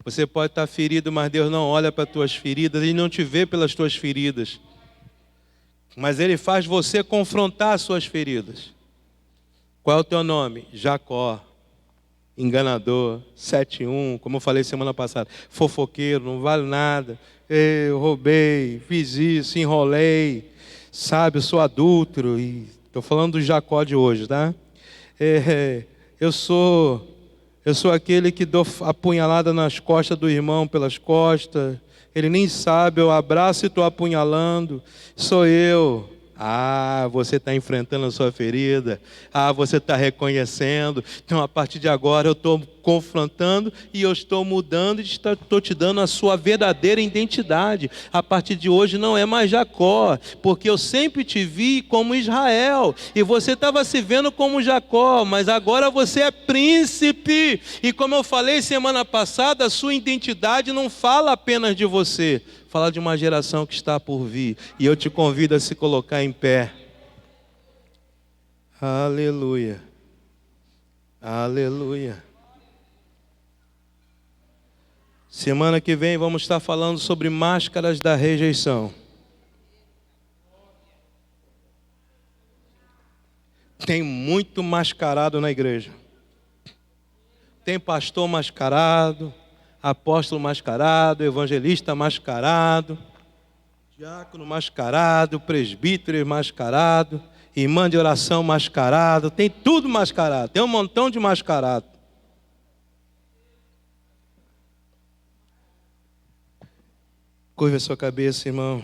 Você pode estar ferido, mas Deus não olha para as tuas feridas. Ele não te vê pelas tuas feridas. Mas Ele faz você confrontar as suas feridas. Qual é o teu nome? Jacó, enganador, 7-1, como eu falei semana passada, fofoqueiro, não vale nada, eu roubei, fiz isso, enrolei, sabe, eu sou adúltero, e estou falando do Jacó de hoje, tá? Eu sou aquele que dou apunhalada nas costas do irmão pelas costas, ele nem sabe, eu abraço e estou apunhalando, sou eu. Ah, você está enfrentando a sua ferida. Ah, você está reconhecendo. Então, a partir de agora, eu estou confrontando e eu estou mudando e estou te dando a sua verdadeira identidade. A partir de hoje, não é mais Jacó, porque eu sempre te vi como Israel. E você estava se vendo como Jacó, mas agora você é príncipe. E como eu falei semana passada, a sua identidade não fala apenas de você. Fala de uma geração que está por vir. E eu te convido a se colocar em pé. Aleluia. Aleluia. Semana que vem vamos estar falando sobre máscaras da rejeição. Tem muito mascarado na igreja. Tem pastor mascarado, apóstolo mascarado, evangelista mascarado, diácono mascarado, presbítero mascarado, irmã de oração mascarado, tem tudo mascarado, tem um montão de mascarado. Curva a sua cabeça, irmão.